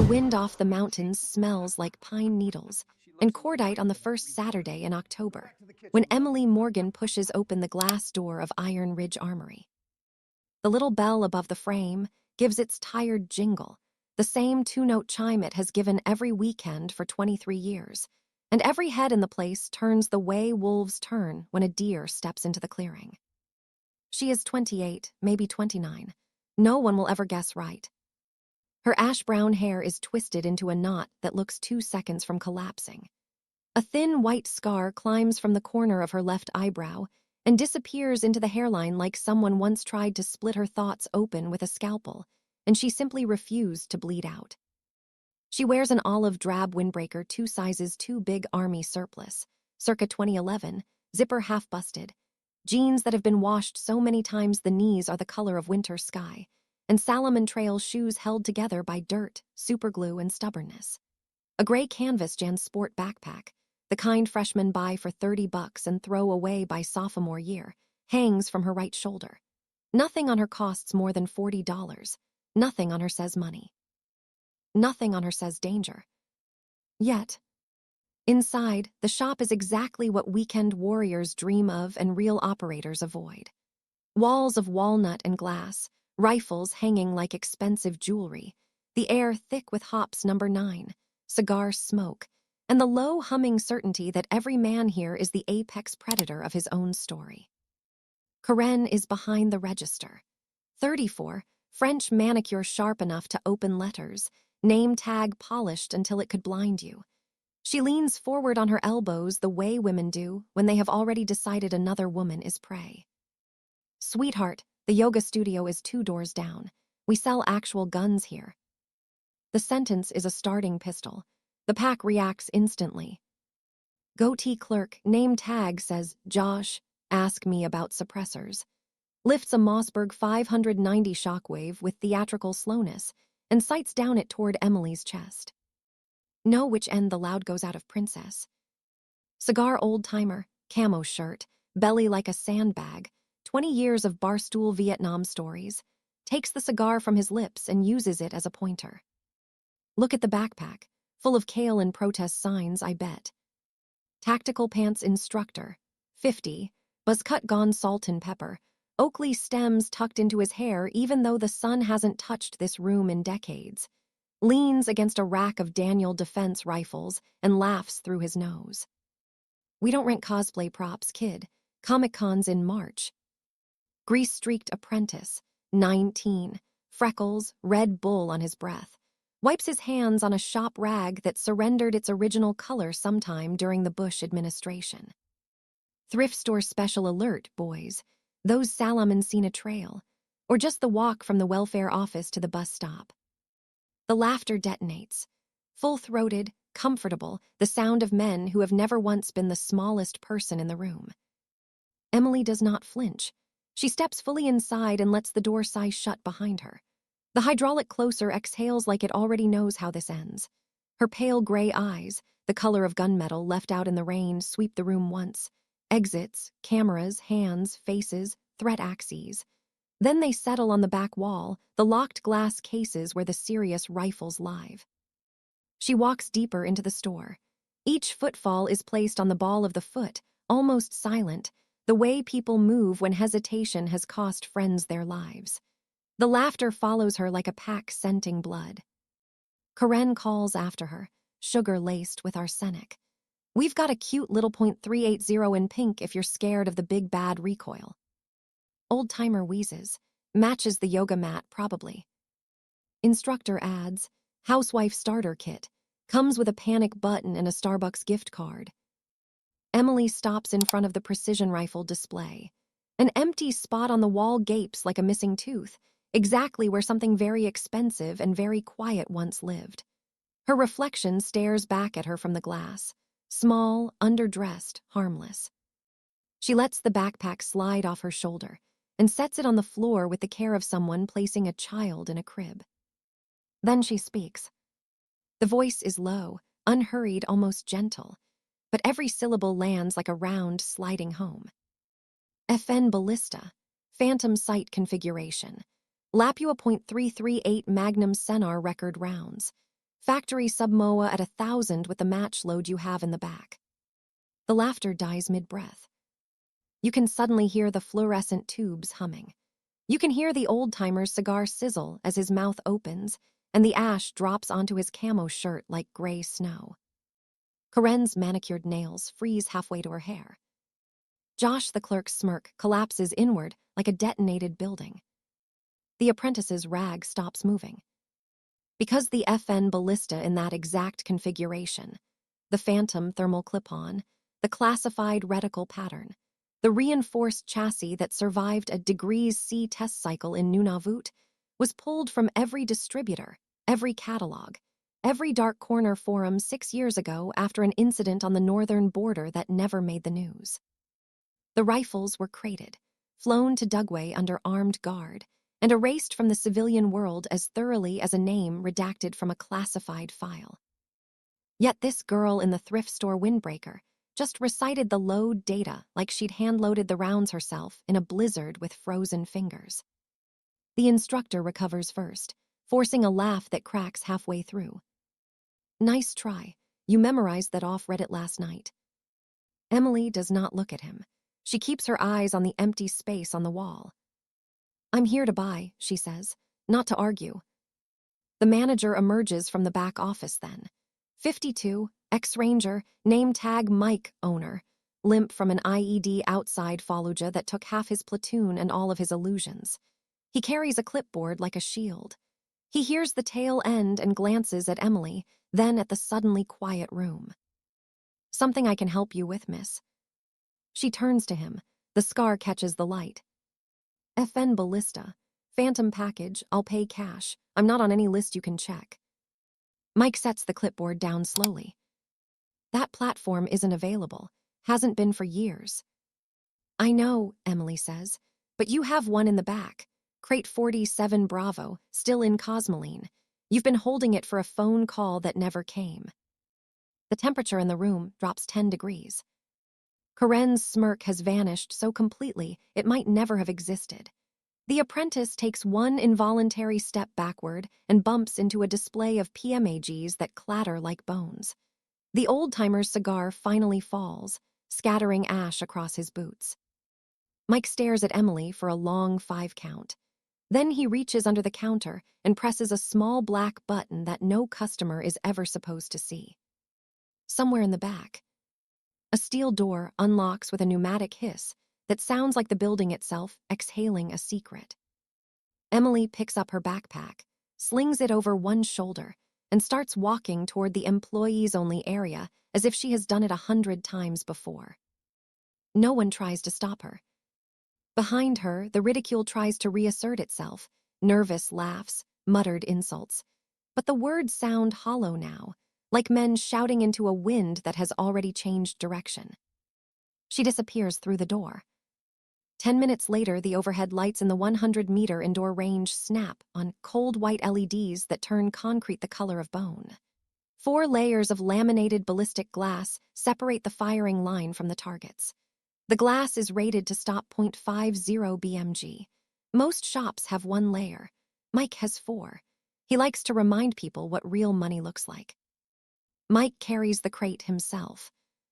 wind off the mountains smells like pine needles and cordite on the first Saturday in October, when Emily Morgan pushes open the glass door of Iron Ridge Armory. The little bell above the frame gives its tired jingle, the same two-note chime it has given every weekend for 23 years, and every head in the place turns the way wolves turn when a deer steps into the clearing. She is 28, maybe 29. No one will ever guess right. Her ash-brown hair is twisted into a knot that looks 2 seconds from collapsing. A thin white scar climbs from the corner of her left eyebrow and disappears into the hairline like someone once tried to split her thoughts open with a scalpel, and she simply refused to bleed out. She wears an olive drab windbreaker 2 sizes too big army surplus, circa 2011, zipper half busted, jeans that have been washed so many times the knees are the color of winter sky, and Salomon Trail shoes held together by dirt, superglue, and stubbornness. A gray canvas Jan Sport backpack, the kind freshmen buy for $30 and throw away by sophomore year, hangs from her right shoulder. Nothing on her costs more than $40. Nothing on her says money. Nothing on her says danger. Yet, inside, the shop is exactly what weekend warriors dream of and real operators avoid. Walls of walnut and glass, rifles hanging like expensive jewelry, the air thick with hops number 9, cigar smoke, and the low humming certainty that every man here is the apex predator of his own story. Karen is behind the register. 34, French manicure sharp enough to open letters, name tag polished until it could blind you. She leans forward on her elbows the way women do when they have already decided another woman is prey. Sweetheart, the yoga studio is 2 doors down. We sell actual guns here. The sentence is a starting pistol. The pack reacts instantly. Goatee clerk, name tag says, Josh, ask me about suppressors. Lifts a Mossberg 590 shockwave with theatrical slowness and sights down it toward Emily's chest. Know which end the loud goes out of Princess. Cigar old-timer, camo shirt, belly like a sandbag, 20 years of barstool Vietnam stories, takes the cigar from his lips and uses it as a pointer. Look at the backpack, full of kale and protest signs, I bet. Tactical pants instructor, 50, buzzcut gone salt and pepper, Oakley stems tucked into his hair even though the sun hasn't touched this room in decades, leans against a rack of Daniel Defense rifles and laughs through his nose. We don't rent cosplay props, kid. Comic-Con's in March. Grease-streaked apprentice, 19, freckles, Red Bull on his breath, wipes his hands on a shop rag that surrendered its original color sometime during the Bush administration. Thrift store special alert, boys. Those Salomons seen a trail, or just the walk from the welfare office to the bus stop. The laughter detonates, full-throated, comfortable, the sound of men who have never once been the smallest person in the room. Emily does not flinch. She steps fully inside and lets the door sigh shut behind her. The hydraulic closer exhales like it already knows how this ends. Her pale gray eyes, the color of gunmetal left out in the rain, sweep the room once. Exits, cameras, hands, faces, threat axes. Then they settle on the back wall, the locked glass cases where the serious rifles live. She walks deeper into the store. Each footfall is placed on the ball of the foot, almost silent, the way people move when hesitation has cost friends their lives. The laughter follows her like a pack scenting blood. Karen calls after her, sugar-laced with arsenic. We've got a cute little .380 in pink if you're scared of the big bad recoil. Old-timer wheezes, matches the yoga mat probably. Instructor adds, housewife starter kit, comes with a panic button and a Starbucks gift card. Emily stops in front of the precision rifle display. An empty spot on the wall gapes like a missing tooth, exactly where something very expensive and very quiet once lived. Her reflection stares back at her from the glass, small, underdressed, harmless. She lets the backpack slide off her shoulder and sets it on the floor with the care of someone placing a child in a crib. Then she speaks. The voice is low, unhurried, almost gentle, but every syllable lands like a round sliding home. FN Ballista, Phantom Sight Configuration, Lapua .338 Magnum Senar record rounds, Factory submoa at 1,000 with the match load you have in the back. The laughter dies mid-breath. You can suddenly hear the fluorescent tubes humming. You can hear the old-timer's cigar sizzle as his mouth opens, and the ash drops onto his camo shirt like gray snow. Corinne's manicured nails freeze halfway to her hair. Josh, the clerk's smirk, collapses inward like a detonated building. The apprentice's rag stops moving. Because the FN ballista in that exact configuration, the phantom thermal clip-on, the classified reticle pattern, the reinforced chassis that survived a degrees C test cycle in Nunavut, was pulled from every distributor, every catalog, every dark corner forum 6 years ago after an incident on the northern border that never made the news. The rifles were crated, flown to Dugway under armed guard, and erased from the civilian world as thoroughly as a name redacted from a classified file. Yet this girl in the thrift store windbreaker just recited the load data like she'd hand-loaded the rounds herself in a blizzard with frozen fingers. The instructor recovers first, forcing a laugh that cracks halfway through. Nice try. You memorized that off Reddit last night. Emily does not look at him. She keeps her eyes on the empty space on the wall. I'm here to buy, she says, not to argue. The manager emerges from the back office then. 52, ex-ranger, name tag Mike owner, limp from an IED outside Fallujah that took half his platoon and all of his illusions. He carries a clipboard like a shield. He hears the tail end and glances at Emily, then at the suddenly quiet room. Something I can help you with, miss. She turns to him. The scar catches the light. FN Ballista. Phantom package, I'll pay cash. I'm not on any list you can check. Mike sets the clipboard down slowly. That platform isn't available. Hasn't been for years. I know, Emily says, but you have one in the back. Crate 47 Bravo, still in Cosmoline. You've been holding it for a phone call that never came. The temperature in the room drops 10 degrees. Corinne's smirk has vanished so completely it might never have existed. The apprentice takes one involuntary step backward and bumps into a display of PMAGs that clatter like bones. The old-timer's cigar finally falls, scattering ash across his boots. Mike stares at Emily for a long 5 count. Then he reaches under the counter and presses a small black button that no customer is ever supposed to see. Somewhere in the back, a steel door unlocks with a pneumatic hiss that sounds like the building itself exhaling a secret. Emily picks up her backpack, slings it over one shoulder, and starts walking toward the employees-only area as if she has done it 100 times before. No one tries to stop her. Behind her, the ridicule tries to reassert itself, nervous laughs, muttered insults. But the words sound hollow now, like men shouting into a wind that has already changed direction. She disappears through the door. 10 minutes later, the overhead lights in the 100-meter indoor range snap on cold white LEDs that turn concrete the color of bone. 4 layers of laminated ballistic glass separate the firing line from the targets. The glass is rated to stop .50 BMG. Most shops have 1 layer. Mike has 4. He likes to remind people what real money looks like. Mike carries the crate himself.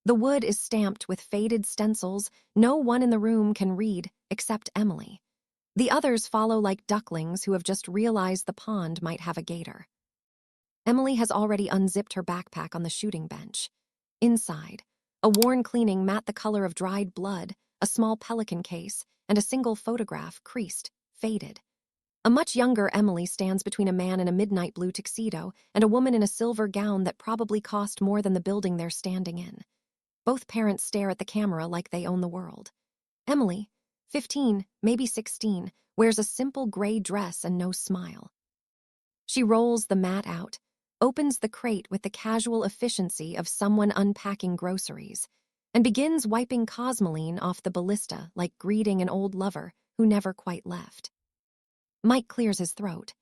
The wood is stamped with faded stencils no one in the room can read except Emily. The others follow like ducklings who have just realized the pond might have a gator. Emily has already unzipped her backpack on the shooting bench. Inside, a worn cleaning mat the color of dried blood, a small pelican case, and a single photograph, creased, faded. A much younger Emily stands between a man in a midnight blue tuxedo and a woman in a silver gown that probably cost more than the building they're standing in. Both parents stare at the camera like they own the world. Emily, 15, maybe 16, wears a simple gray dress and no smile. She rolls the mat out, opens the crate with the casual efficiency of someone unpacking groceries, and begins wiping Cosmoline off the ballista like greeting an old lover who never quite left. Mike clears his throat.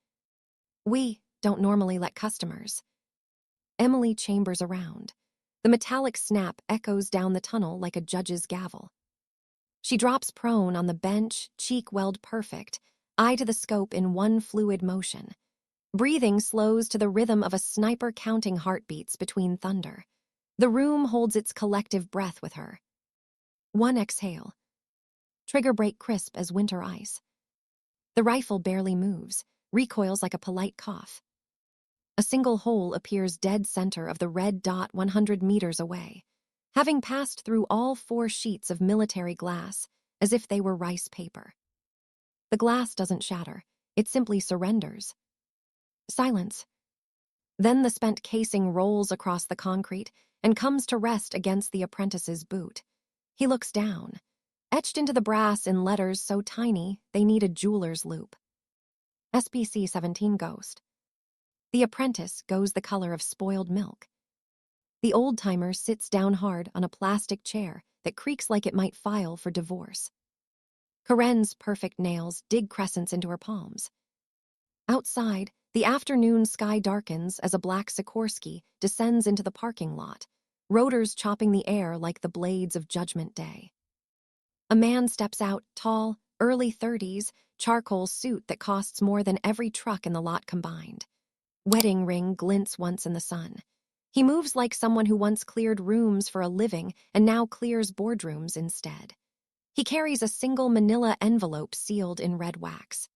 We don't normally let customers. Emily chambers around. The metallic snap echoes down the tunnel like a judge's gavel. She drops prone on the bench, cheek weld perfect, eye to the scope in one fluid motion. Breathing slows to the rhythm of a sniper counting heartbeats between thunder. The room holds its collective breath with her. One exhale. Trigger break crisp as winter ice. The rifle barely moves, recoils like a polite cough. A single hole appears dead center of the red dot 100 meters away, having passed through all 4 sheets of military glass as if they were rice paper. The glass doesn't shatter, it simply surrenders. Silence. Then the spent casing rolls across the concrete and comes to rest against the apprentice's boot. He looks down, etched into the brass in letters so tiny they need a jeweler's loupe. SPC-17 Ghost. The apprentice goes the color of spoiled milk. The old-timer sits down hard on a plastic chair that creaks like it might file for divorce. Karen's perfect nails dig crescents into her palms. Outside, the afternoon sky darkens as a black Sikorsky descends into the parking lot, rotors chopping the air like the blades of Judgment Day. A man steps out, tall, early 30s, charcoal suit that costs more than every truck in the lot combined. Wedding ring glints once in the sun. He moves like someone who once cleared rooms for a living and now clears boardrooms instead. He carries a single manila envelope sealed in red wax.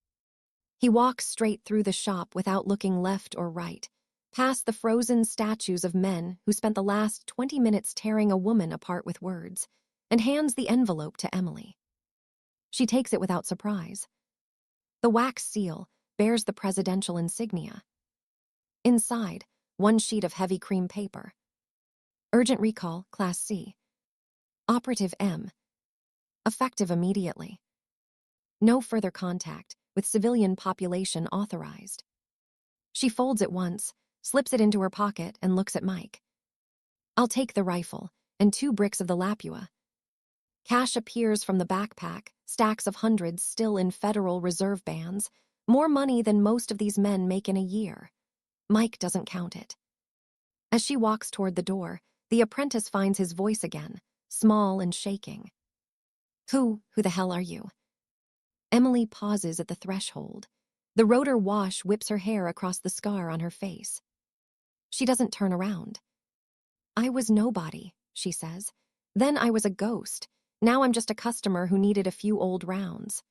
He walks straight through the shop without looking left or right, past the frozen statues of men who spent the last 20 minutes tearing a woman apart with words, and hands the envelope to Emily. She takes it without surprise. The wax seal bears the presidential insignia. Inside, 1 sheet of heavy cream paper. Urgent recall, Class C. Operative M. Effective immediately. No further contact with civilian population authorized. She folds it once, slips it into her pocket, and looks at Mike. I'll take the rifle and 2 bricks of the lapua. Cash appears from the backpack, stacks of hundreds still in Federal Reserve bands, more money than most of these men make in a year. Mike doesn't count it. As she walks toward the door, the apprentice finds his voice again, small and shaking. Who the hell are you? Emily pauses at the threshold. The rotor wash whips her hair across the scar on her face. She doesn't turn around. I was nobody, she says. Then I was a ghost. Now I'm just a customer who needed a few old rounds.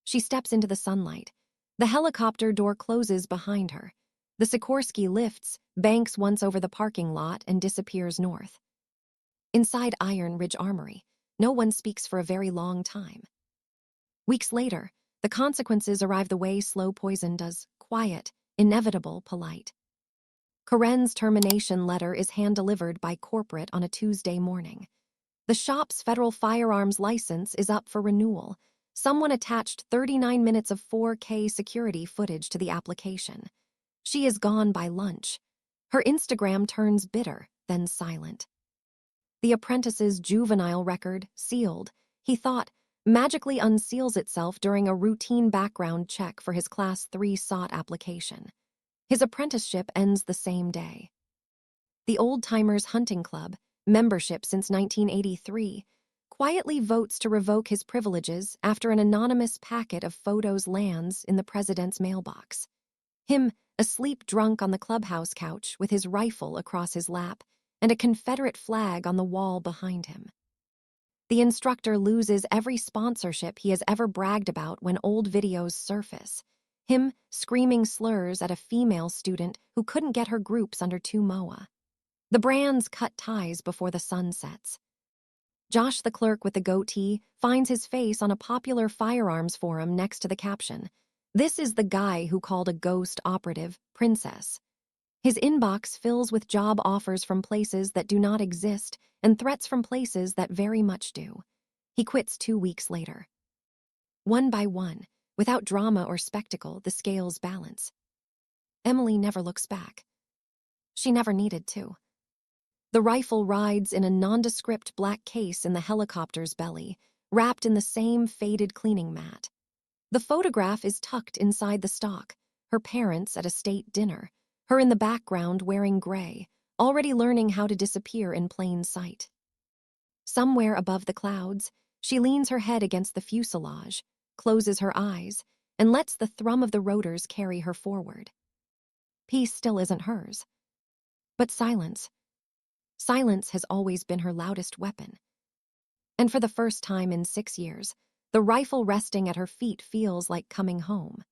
She steps into the sunlight. The helicopter door closes behind her. The Sikorsky lifts, banks once over the parking lot, and disappears north. Inside Iron Ridge Armory, no one speaks for a very long time. Weeks later, the consequences arrive the way slow poison does, quiet, inevitable, polite. Karen's termination letter is hand-delivered by corporate on a Tuesday morning. The shop's federal firearms license is up for renewal. Someone attached 39 minutes of 4K security footage to the application. She is gone by lunch. Her Instagram turns bitter, then silent. The apprentice's juvenile record, sealed, he thought, magically unseals itself during a routine background check for his Class 3 SOT application. His apprenticeship ends the same day. The Old Timers Hunting Club, membership since 1983, quietly votes to revoke his privileges after an anonymous packet of photos lands in the president's mailbox. Him, asleep drunk on the clubhouse couch with his rifle across his lap and a Confederate flag on the wall behind him. The instructor loses every sponsorship he has ever bragged about when old videos surface. Him screaming slurs at a female student who couldn't get her groups under 2 MOA. The brands cut ties before the sun sets. Josh, the clerk with the goatee, finds his face on a popular firearms forum next to the caption, "This is the guy who called a ghost operative princess." His inbox fills with job offers from places that do not exist and threats from places that very much do. He quits 2 weeks later. One by one, without drama or spectacle, the scales balance. Emily never looks back. She never needed to. The rifle rides in a nondescript black case in the helicopter's belly, wrapped in the same faded cleaning mat. The photograph is tucked inside the stock, her parents at a state dinner, her in the background wearing gray, already learning how to disappear in plain sight. Somewhere above the clouds, she leans her head against the fuselage, closes her eyes, and lets the thrum of the rotors carry her forward. Peace still isn't hers. But silence. Silence has always been her loudest weapon. And for the first time in 6 years, the rifle resting at her feet feels like coming home.